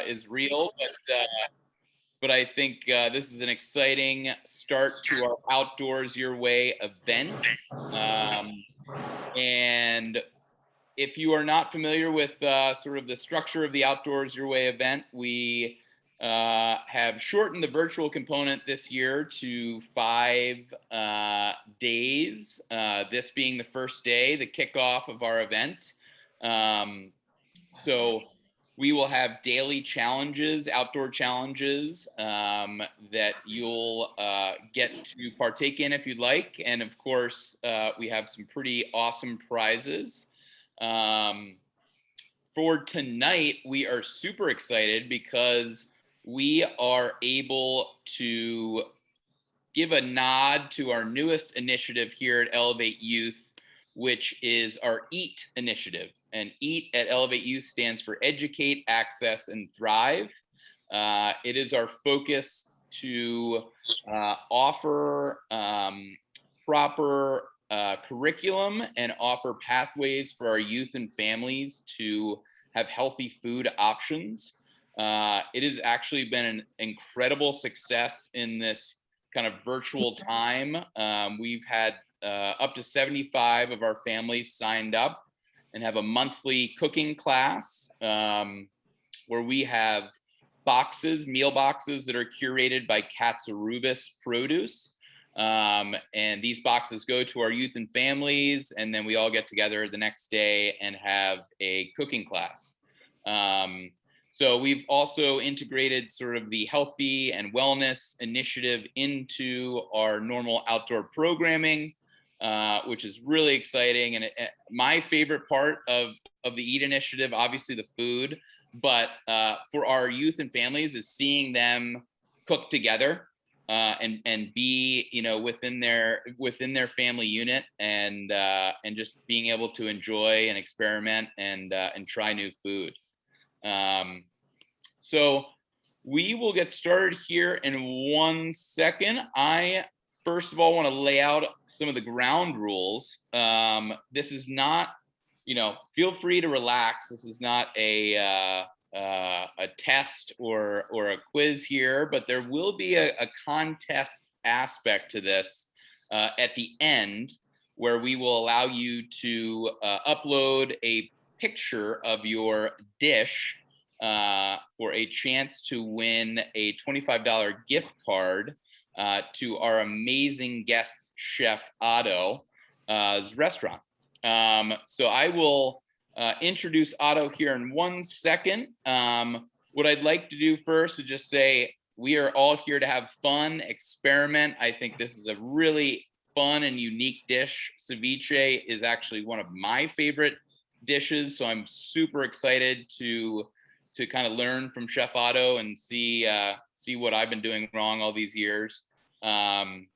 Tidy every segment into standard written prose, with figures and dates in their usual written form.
is real, but I think this is an exciting start to our Outdoors Your Way event. And if you are not familiar with sort of the structure of the Outdoors Your Way event, we have shortened the virtual component this year to 5 days, this being the first day, the kickoff of our event. So we will have daily challenges, outdoor challenges that you'll get to partake in if you'd like. And of course, we have some pretty awesome prizes. For tonight, we are super excited because we are able to give a nod to our newest initiative here at Elevate Youth, which is our EAT initiative. And EAT at Elevate Youth stands for Educate, Access, and Thrive. It is our focus to offer proper curriculum and offer pathways for our youth and families to have healthy food options. It has actually been an incredible success in this kind of virtual time. We've had up to 75 of our families signed up and have a monthly cooking class where we have meal boxes that are curated by Katsarubis Produce. And these boxes go to our youth and families, and then we all get together the next day and have a cooking class. So we've also integrated sort of the healthy and wellness initiative into our normal outdoor programming, which is really exciting. And my favorite part of the EAT initiative, obviously the food, but for our youth and families is seeing them cook together and be, within their family unit and just being able to enjoy and experiment and try new food. So we will get started here in 1 second. I first of all want to lay out some of the ground rules. This is not, feel free to relax. This is not a test or a quiz here, but there will be a contest aspect to this at the end, where we will allow you to upload a picture of your dish for a chance to win a $25 gift card to our amazing guest chef Otto's restaurant. So I will introduce Otto here in 1 second. What I'd like to do first is just say we are all here to have fun, experiment. I think this is a really fun and unique dish. Ceviche is actually one of my favorite dishes, so I'm super excited to kind of learn from Chef Otto and see what I've been doing wrong all these years. And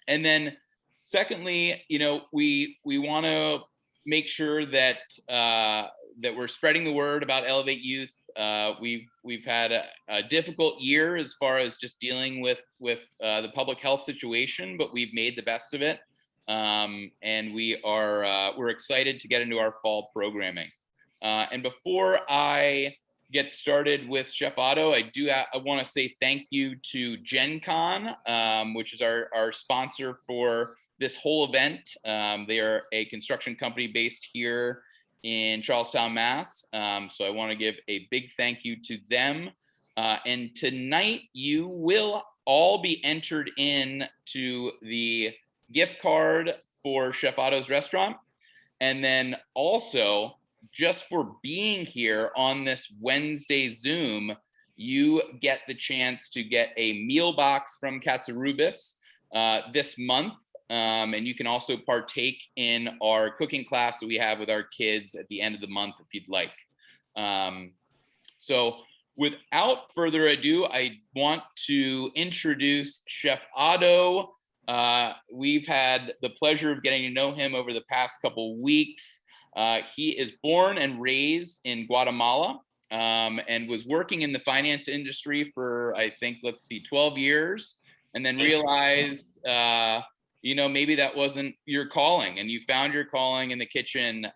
then secondly, we want to make sure that we're spreading the word about Elevate Youth. We've had a difficult year as far as just dealing with the public health situation, but we've made the best of it. And we're excited to get into our fall programming. And before I get started with Chef Otto, I want to say thank you to Gen Con, which is our sponsor for this whole event. They are a construction company based here in Charlestown, Mass. So I want to give a big thank you to them. And tonight you will all be entered in to the gift card for Chef Otto's restaurant. And then also, just for being here on this Wednesday Zoom, you get the chance to get a meal box from Katsarubis this month. And you can also partake in our cooking class that we have with our kids at the end of the month if you'd like. So without further ado, I want to introduce Chef Otto. We've had the pleasure of getting to know him over the past couple weeks. He is born and raised in Guatemala and was working in the finance industry for, I think, 12 years, and then realized, maybe that wasn't your calling, and you found your calling in the kitchen.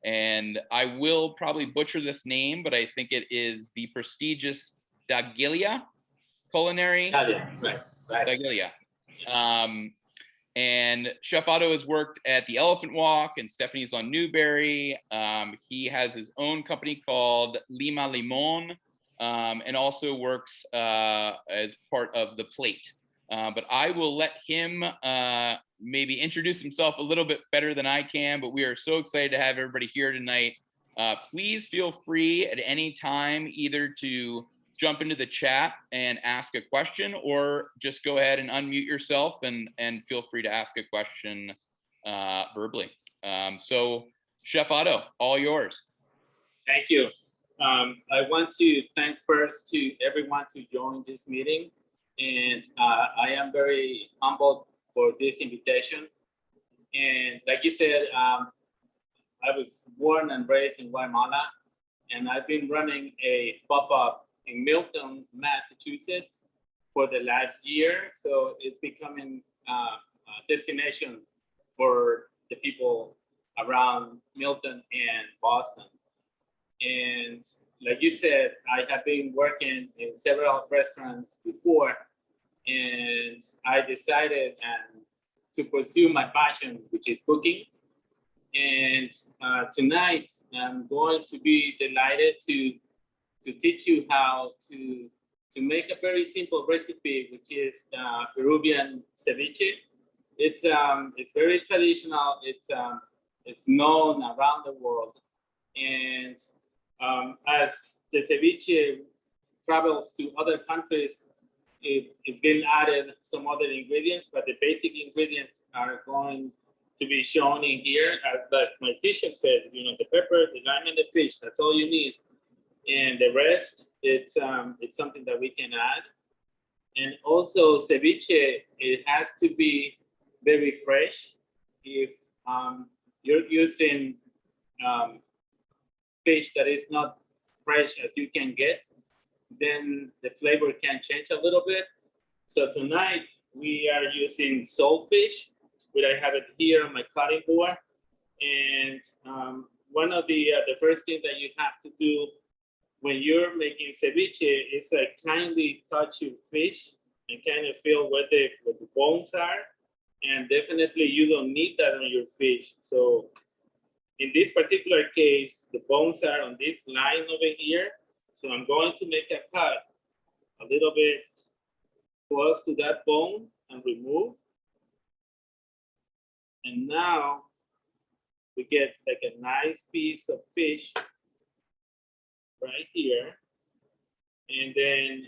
And I will probably butcher this name, but I think it is the prestigious Dagilia Culinary. Right. Dagilia. And Chef Otto has worked at the Elephant Walk, and Stephanie's on Newberry. He has his own company called Lima Limon, and also works as part of The Plate. But I will let him maybe introduce himself a little bit better than I can, but we are so excited to have everybody here tonight. Please feel free at any time either to jump into the chat and ask a question, or just go ahead and unmute yourself and feel free to ask a question verbally. So Chef Otto, all yours. Thank you. I want to thank first to everyone to join this meeting. And I am very humbled for this invitation. And like you said, I was born and raised in Guatemala, and I've been running a pop-up in Milton, Massachusetts for the last year. So it's becoming a destination for the people around Milton and Boston. And like you said, I have been working in several restaurants before, and I decided to pursue my passion, which is cooking. And tonight, I'm going to be delighted to teach you how to make a very simple recipe, which is Peruvian ceviche. It's very traditional. It's known around the world, and as the ceviche travels to other countries, it's been added some other ingredients, but the basic ingredients are going to be shown in here. Like my t-shirt said, you know, the pepper, the lime, and the fish. That's all you need. And the rest, it's something that we can add. And also ceviche, it has to be very fresh. If you're using fish that is not fresh as you can get, then the flavor can change a little bit. So tonight we are using saltfish, which I have it here on my cutting board. And one of the first things that you have to do when you're making ceviche is like kindly touch your fish and kind of feel where the bones are. And definitely you don't need that on your fish. So in this particular case, the bones are on this line over here. So I'm going to make a cut a little bit close to that bone and remove. And now we get like a nice piece of fish right here. And then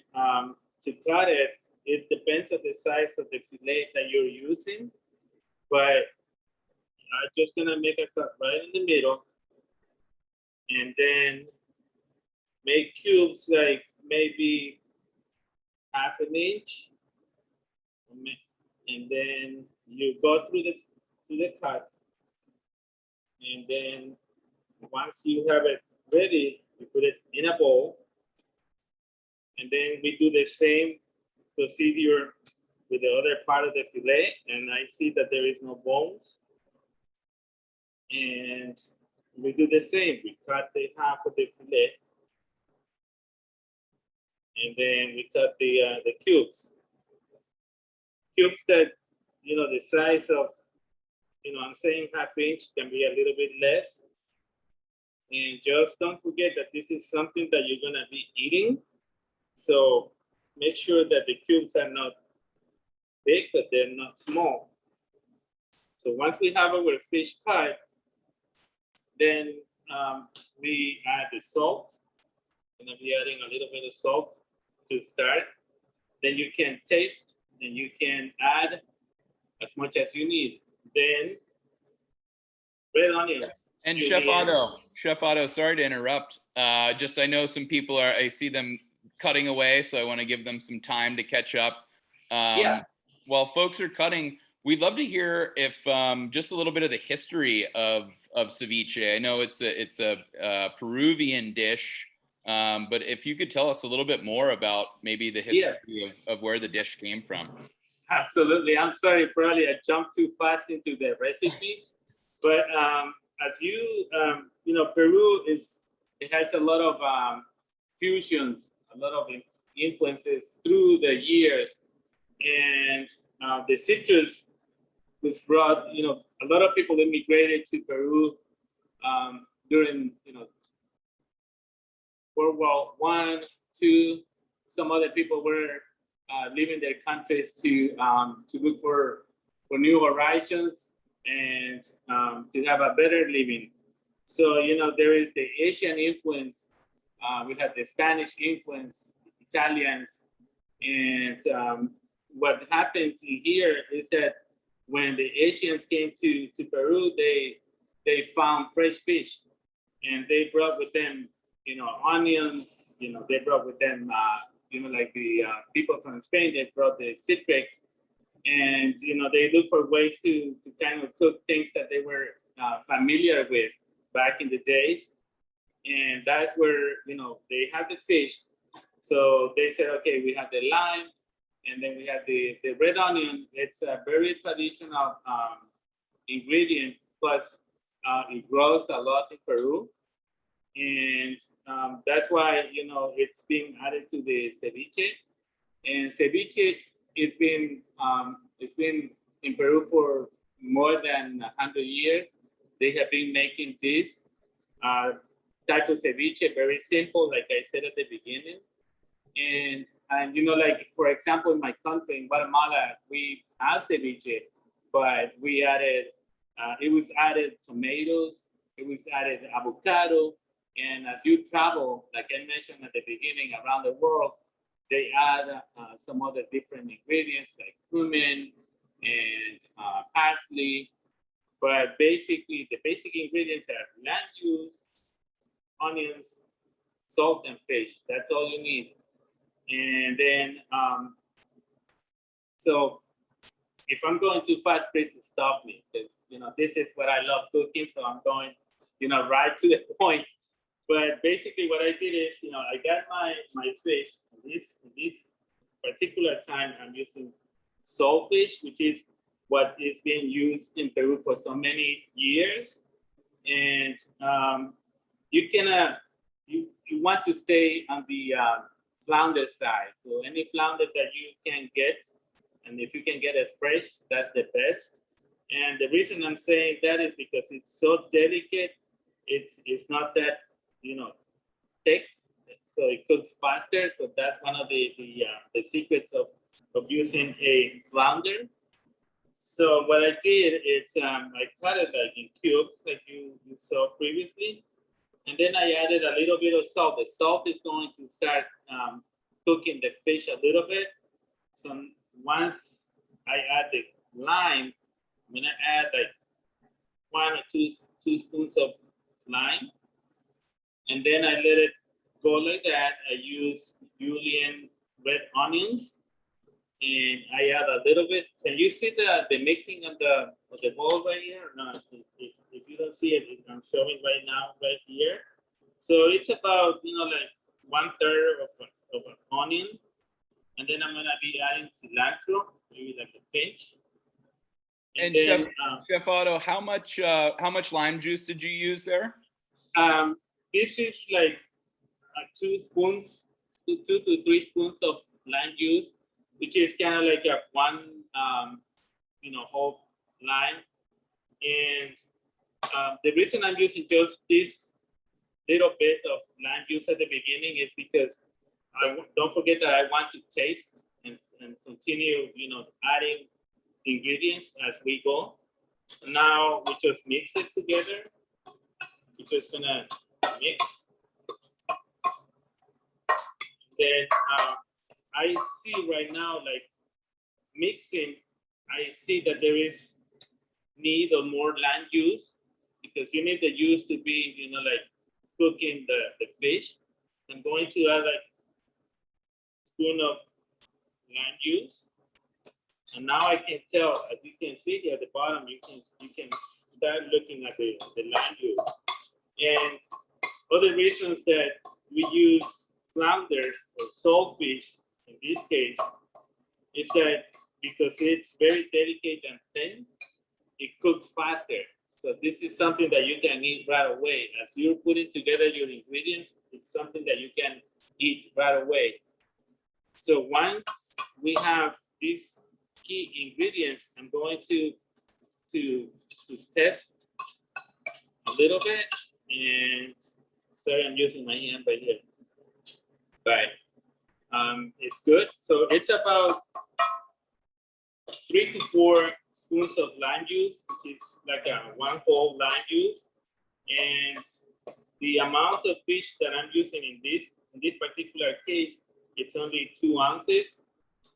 to cut it, it depends on the size of the fillet that you're using, but I'm just gonna make a cut right in the middle, and then make cubes like maybe half an inch, and then you go through the cuts, and then once you have it ready, you put it in a bowl, and then we do the same procedure with the other part of the fillet, and I see that there is no bones. And we do the same. We cut the half of the fillet, and then we cut the cubes. Cubes that, you know, the size of, you know, I'm saying half inch, can be a little bit less. And just don't forget that this is something that you're gonna be eating. So make sure that the cubes are not big, but they're not small. So once we have our fish cut, then we add the salt. I'm gonna be adding a little bit of salt to start. Then you can taste, and you can add as much as you need. Then red onions. And Chef Otto, sorry to interrupt. Just I know some people I see them cutting away, so I want to give them some time to catch up. While folks are cutting, we'd love to hear if just a little bit of the history of ceviche. I know it's a Peruvian dish, but if you could tell us a little bit more about maybe the history of where the dish came from. Absolutely. I'm sorry, probably I jumped too fast into the recipe, but as you, Peru it has a lot of fusions, a lot of influences through the years. And the citrus was brought, a lot of people immigrated to Peru during, World War I, II. Some other people were leaving their countries to look for new horizons and to have a better living. So, there is the Asian influence. We have the Spanish influence, Italians. And what happens here is that when the Asians came to Peru, they found fresh fish, and they brought with them, onions. They brought with them, like the people from Spain, they brought the citrus, and they look for ways to kind of cook things that they were familiar with back in the days, and that's where they had the fish. So they said, okay, we have the lime, and then we have the red onion. It's a very traditional ingredient, plus it grows a lot in Peru. And that's why, it's being added to the ceviche. And ceviche, it's been in Peru for more than 100 years. They have been making this type of ceviche, very simple, like I said at the beginning. And like, for example, in my country, in Guatemala, we have ceviche, but we added, it was added tomatoes, it was added avocado. And as you travel, like I mentioned at the beginning, around the world, they add some other different ingredients like cumin and parsley. But basically, the basic ingredients are land use, onions, salt, and fish. That's all you need. And then, so if I'm going too fast, please stop me, because this is what I love cooking. So I'm going, right to the point. But basically, what I did is, I got my fish. This particular time, I'm using saltfish, which is what is being used in Peru for so many years. And you want to stay on the flounder side. So any flounder that you can get, and if you can get it fresh, that's the best. And the reason I'm saying that is because it's so delicate. It's not that thick, so it cooks faster. So that's one of the secrets of using a flounder. So what I did is I cut it like in cubes, like you saw previously, and then I added a little bit of salt. The salt is going to start cooking the fish a little bit. So once I add the lime, I'm gonna add like 1 or 2 spoons of lime, and then I let it go like that. I use julienne red onions, and I add a little bit. Can you see the mixing of the bowl right here? No, if you don't see it, I'm showing right now, right here. So it's about like 1/3 of an onion, and then I'm gonna be adding cilantro, maybe like a pinch. And then, Chef Otto, how much lime juice did you use there? This is like 2 spoons, 2 to 3 spoons of lime juice, which is kind of like a 1 whole lime. And the reason I'm using just this little bit of lime juice at the beginning is because don't forget that I want to taste and continue adding ingredients as we go. Now we just mix it together. We're just gonna mix. Then I see right now, like mixing, I see that there is need of more lime juice, because you need the juice to be, like cooking the fish. I'm going to add like a spoon of lime juice. And now I can tell, as you can see here at the bottom, you can start looking at the lime juice. And other reasons that we use flounder or saltfish in this case is that because it's very delicate and thin, it cooks faster. So this is something that you can eat right away. As you're putting together your ingredients, it's something that you can eat right away. So once we have these key ingredients, I'm going to test a little bit. And sorry, I'm using my hand right here. Right. It's good. So it's about 3 to 4 spoons of lime juice, which is like a 1 whole lime juice. And the amount of fish that I'm using in this particular case, it's only 2 ounces.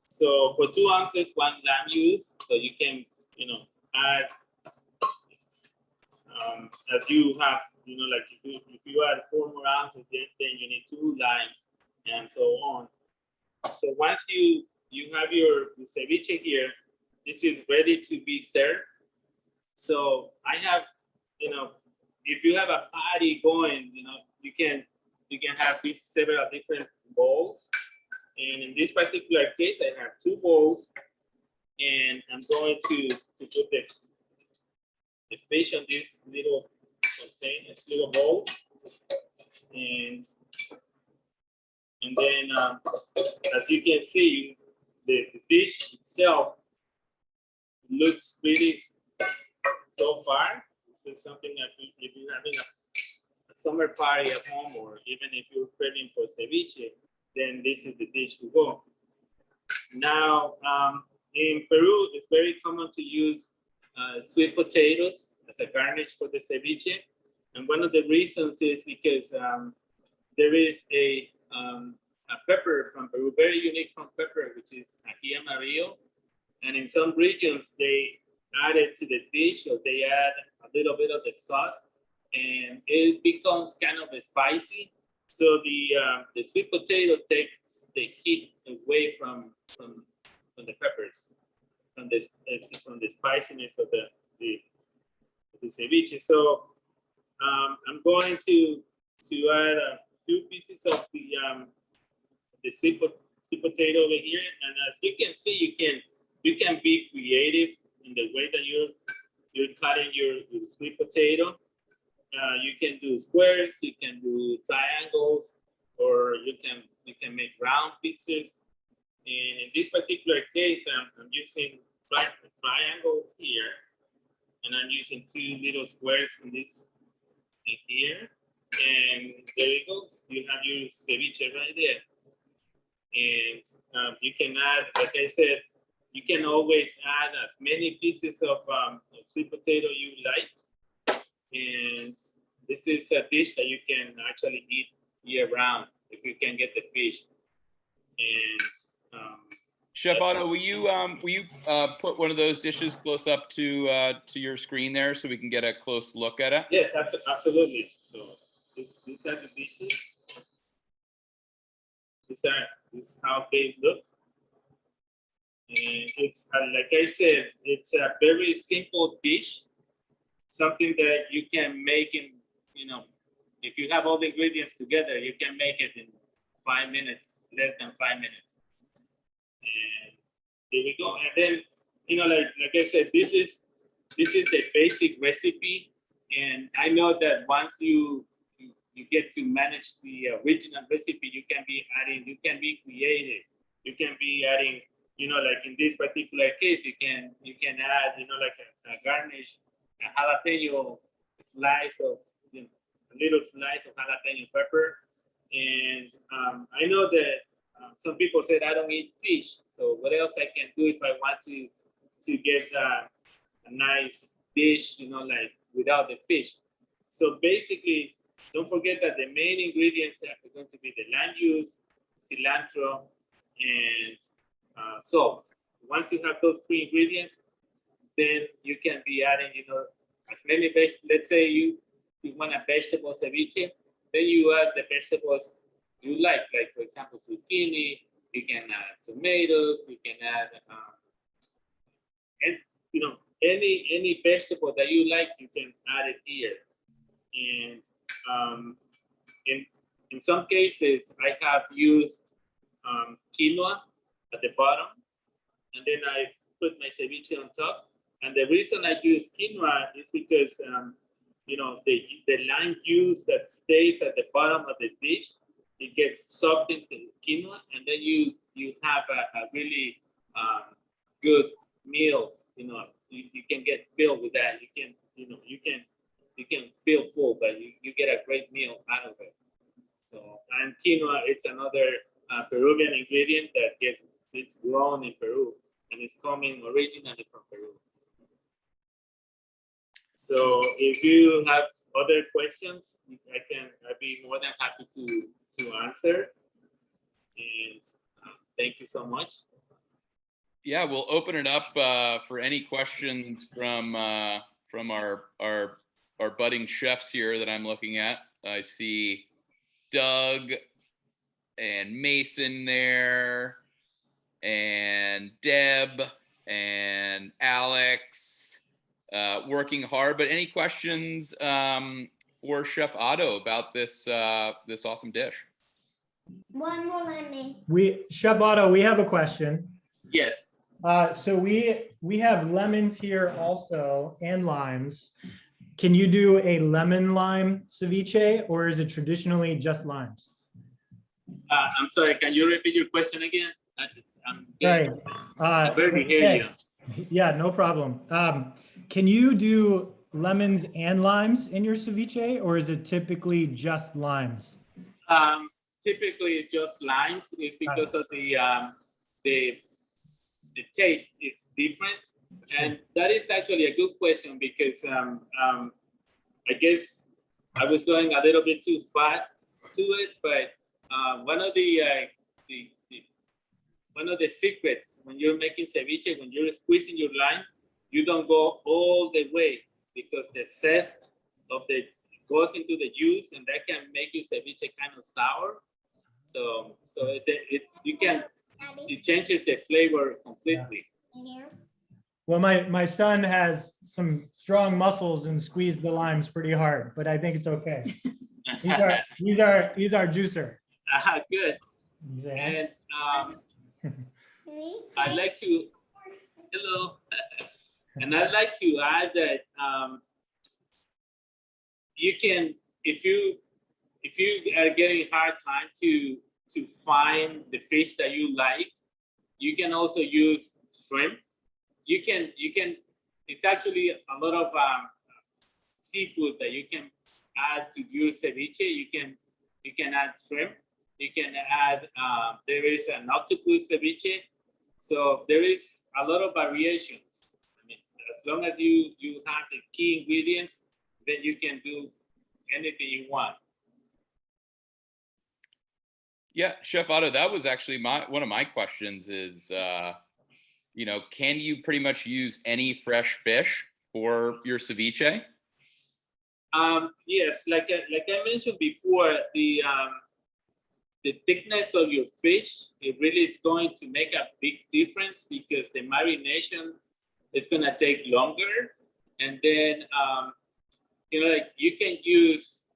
So for 2 ounces, 1 lime juice. So you can, add as you have, like if you add 4 more ounces, then you need 2 limes and so on. So once you have your ceviche here, this is ready to be served. So I have, if you have a party going, you can have several different bowls. And in this particular case, I have 2 bowls, and I'm going to put the fish on this little container, little bowl, and then as you can see, the dish itself looks pretty so far. This is something that if you're having a summer party at home, or even if you're craving for ceviche, then this is the dish to go. Now, in Peru, it's very common to use sweet potatoes as a garnish for the ceviche. And one of the reasons is because there is a pepper from Peru, very unique from pepper, which is ají amarillo. And in some regions, they add it to the dish, or they add a little bit of the sauce, and it becomes kind of spicy. So the sweet potato takes the heat away from the peppers, from the spiciness of the ceviche. So I'm going to add a few pieces of the sweet potato over here, and as you can see, you can be creative in the way that you're cutting your sweet potato. You can do squares, you can do triangles, or you can make round pieces. And in this particular case, I'm using triangle here, and I'm using 2 little squares in here. And there it goes. You have your ceviche right there. And you can add, like I said, you can always add as many pieces of sweet potato you like. And this is a dish that you can actually eat year round if you can get the fish. And Chef Otto, will you put one of those dishes close up to your screen there so we can get a close look at it? Yes, absolutely. So these are the dishes. This is how they look. And it's like I said, it's a very simple dish, something that you can make in, if you have all the ingredients together, you can make it in 5 minutes, less than 5 minutes. And here we go. And then, like I said, this is the basic recipe. And I know that once you get to manage the original recipe, you can be creative. You can be adding, like in this particular case, you can add, like a garnish, a jalapeno slice of, a little slice of jalapeno pepper. And I know that some people said I don't eat fish. So what else I can do if I want to get a nice dish, like without the fish? So basically, don't forget that the main ingredients are going to be the lime juice, cilantro, and salt. Once you have those 3 ingredients, then you can be adding, as many vegetables. Let's say you want a vegetable ceviche, then you add the vegetables you like for example, zucchini. You can add tomatoes. You can add, and any vegetable that you like, you can add it here. And in some cases, I have used quinoa at the bottom, and then I put my ceviche on top. And the reason I use quinoa is because the lime juice that stays at the bottom of the dish, it gets soaked into the quinoa, and then you have a really good meal. You can get filled with that. You can feel full, but you get a great meal out of it. So, and quinoa, it's another Peruvian ingredient it's grown in Peru, and it's coming originally from Peru. So if you have other questions, I'd be more than happy to answer. And thank you so much. Yeah, we'll open it up for any questions from our budding chefs here that I'm looking at. I see Doug and Mason there, and Deb and Alex working hard. But any questions for Chef Otto about this this awesome dish? One more lemon. Chef Otto, we have a question. Yes. So we have lemons here also and limes. Can you do a lemon lime ceviche, or is it traditionally just limes? I'm sorry, can you repeat your question again? Right. I barely hear you. Yeah, no problem. Can you do lemons and limes in your ceviche, or is it typically just limes? Typically just limes. It's because of the taste is different, and that is actually a good question because I guess I was going a little bit too fast to it, but one of the secrets when you're making ceviche, when you're squeezing your lime, you don't go all the way because the zest of the goes into the juice, and that can make your ceviche kind of sour. So it changes the flavor completely. Well, my son has some strong muscles and squeezed the limes pretty hard, but I think it's okay. He's our juicer. Good. And I'd like to and I'd like to add that you can, if you are getting a hard time to find the fish that you like, you can also use shrimp. You can it's actually a lot of seafood that you can add to your ceviche. You can add shrimp. You can add there is an octopus ceviche. So there is a lot of variations. I mean, as long as you have the key ingredients, then you can do anything you want. Yeah, Chef Otto, that was actually one of my questions is, can you pretty much use any fresh fish for your ceviche? Yes, like I mentioned before, the thickness of your fish, it really is going to make a big difference because the marination is going to take longer. And then, you can use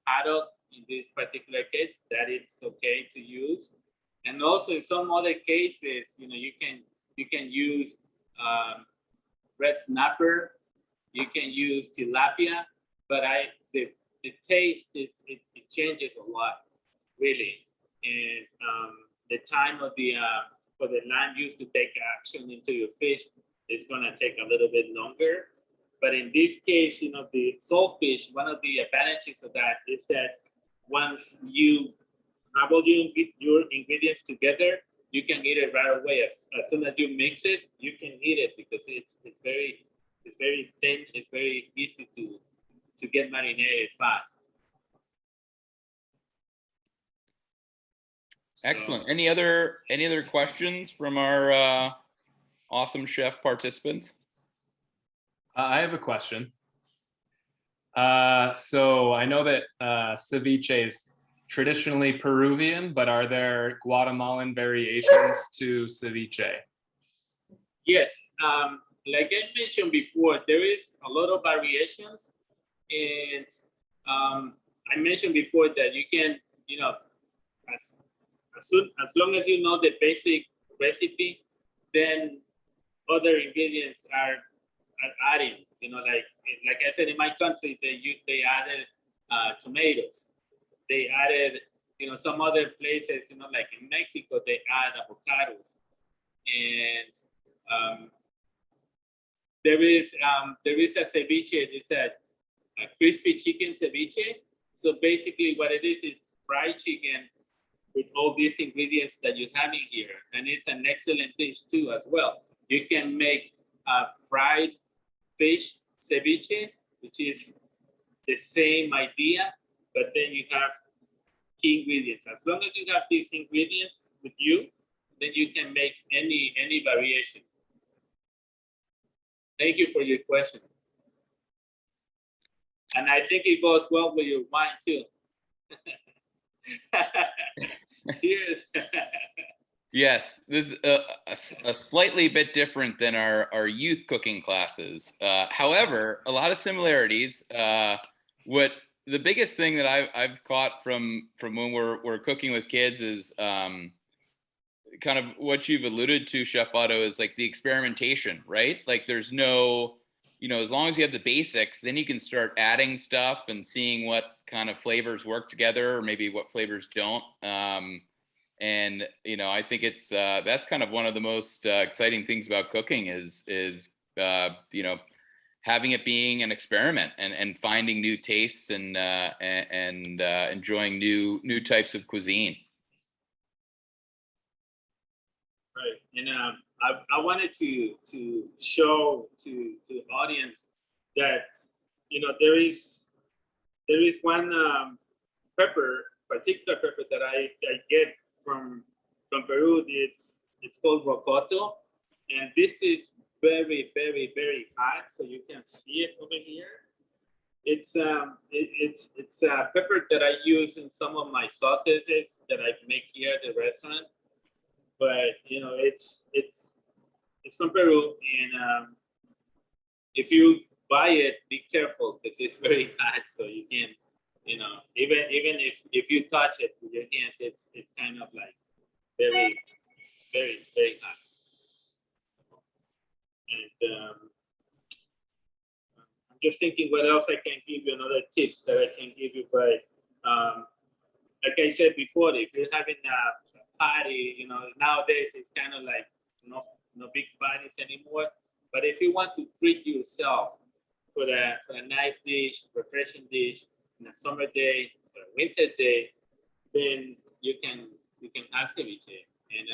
haddock in this particular case, that it's okay to use. And also in some other cases, you can use red snapper, you can use tilapia, but the taste it changes a lot, really. And the time of for the lime juice to take action into your fish is gonna take a little bit longer. But in this case, the saltfish, one of the advantages of that is that once you have all your ingredients together, you can eat it right away. As soon as you mix it, you can eat it because it's very thin. It's very easy to get marinated fast. Excellent. So, any other questions from our awesome chef participants? I have a question. So I know that ceviche is traditionally Peruvian, but are there Guatemalan variations to ceviche? Yes, like I mentioned before, there is a lot of variations, and I mentioned before that you can, as long as you know the basic recipe, then other ingredients are adding. Like I said, in my country, they added tomatoes. They added, some other places, like in Mexico, they add avocados. And there is a ceviche. It's a crispy chicken ceviche. So basically, what it is fried chicken with all these ingredients that you have in here, and it's an excellent dish too as well. You can make fried fish ceviche, which is the same idea, but then you have key ingredients. As long as you have these ingredients with you, then you can make any variation. Thank you for your question. And I think it goes well with your wine too. Cheers. Yes, this is a slightly bit different than our youth cooking classes. However, a lot of similarities. What the biggest thing that I've caught from when we're cooking with kids is kind of what you've alluded to, Chef Otto, is like the experimentation, right? Like there's no, as long as you have the basics, then you can start adding stuff and seeing what kind of flavors work together or maybe what flavors don't. And I think it's that's kind of one of the most exciting things about cooking is having it being an experiment and finding new tastes and enjoying new types of cuisine. Right, and I wanted to show to the audience that there is one particular pepper that I get from Peru. It's called rocoto, and this is very, very, very hot. So you can see it over here. It's a pepper that I use in some of my sauces that I make here at the restaurant. But it's from Peru, and if you buy it, be careful because it's very hot. So you can, even if you touch it with your hands, it's kind of like very, very, very hot. And I'm just thinking what else I can give you, another tips that I can give you. But like I said before, if you're having a party, nowadays it's kind of like no big parties anymore. But if you want to treat yourself for a nice dish, refreshing dish, in a summer day or a winter day, then you can have ceviche, and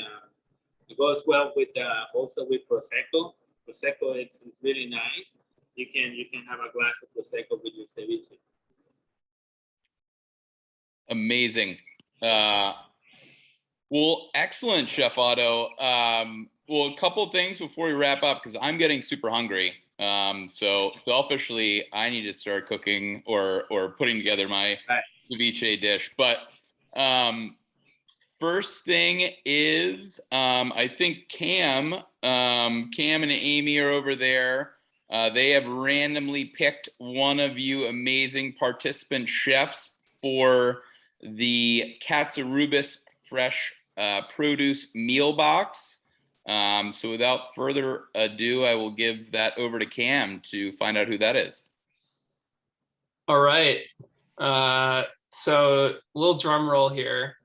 it goes well with also with prosecco. Prosecco, it's really nice. You can have a glass of prosecco with your ceviche. Amazing. Well, excellent, Chef Otto. Well, a couple of things before we wrap up, because I'm getting super hungry. So selfishly, I need to start cooking or putting together my ceviche dish. But first thing is, I think Cam and Amy are over there. They have randomly picked one of you amazing participant chefs for the Katsarubis Fresh Produce Meal Box. So without further ado, I will give that over to Cam to find out who that is. All right. So a little drum roll here.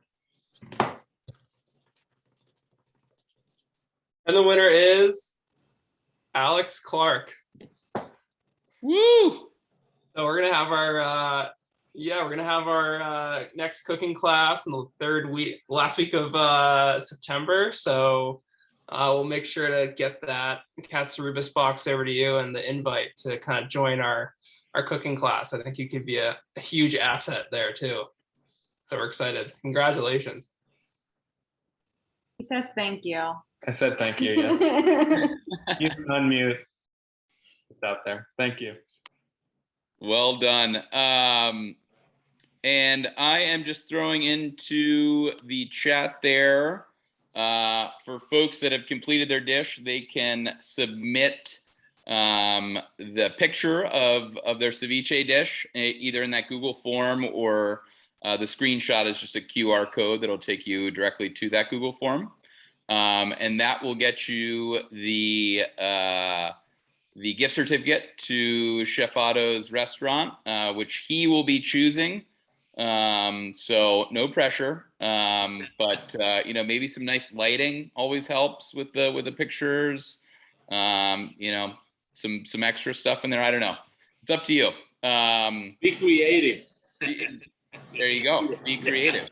And the winner is Alex Clark. Woo! So we're gonna have our next cooking class in the last week of September. So we'll make sure to get that Katsarubis box over to you and the invite to kind of join our cooking class. I think you could be a huge asset there too. So we're excited. Congratulations. He says thank you. I said thank you. Yeah. You can unmute. It's out there. Thank you. Well done. And I am just throwing into the chat there for folks that have completed their dish, they can submit the picture of their ceviche dish, either in that Google form or the screenshot is just a QR code that'll take you directly to that Google form. And that will get you the gift certificate to Chef Otto's restaurant, which he will be choosing. So no pressure, but you know, maybe some nice lighting always helps with the pictures. You know, some extra stuff in there. I don't know. It's up to you. Be creative. There you go. Be creative.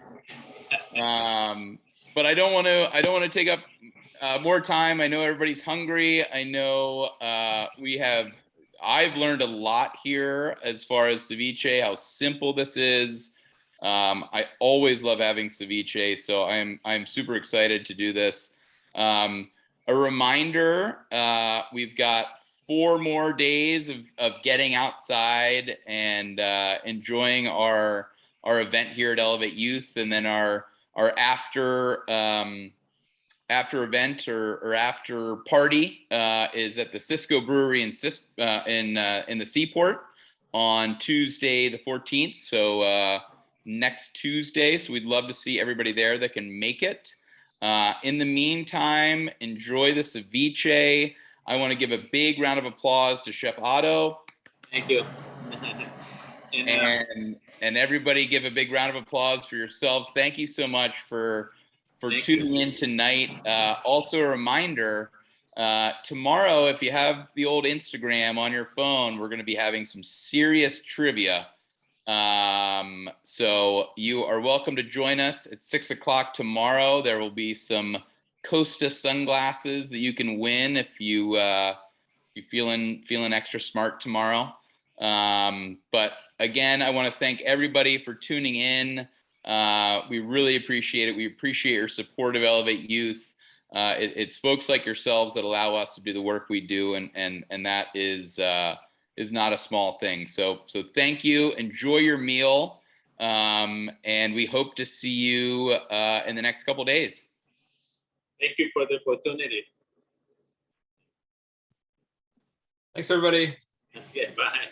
But I don't want to take up more time. I know everybody's hungry. I know I've learned a lot here as far as ceviche, how simple this is. I always love having ceviche, so I'm super excited to do this. A reminder, we've got 4 more days of getting outside and enjoying our event here at Elevate Youth, and then our after event or after party is at the Cisco Brewery in the Seaport on Tuesday the 14th. So next Tuesday. So we'd love to see everybody there that can make it. In the meantime, enjoy the ceviche. I want to give a big round of applause to Chef Otto. Thank you. And everybody give a big round of applause for yourselves. Thank you so much for tuning in tonight. Also a reminder, tomorrow, if you have the old Instagram on your phone, we're going to be having some serious trivia. So you are welcome to join us at 6 o'clock tomorrow. There will be some Costa sunglasses that you can win if you're feeling extra smart tomorrow. But again, I want to thank everybody for tuning in. We really appreciate it. We appreciate your support of Elevate Youth. It's folks like yourselves that allow us to do the work we do, and that is not a small thing. So thank you. Enjoy your meal, and we hope to see you in the next couple of days. Thank you for the opportunity. Thanks, everybody. Okay, bye.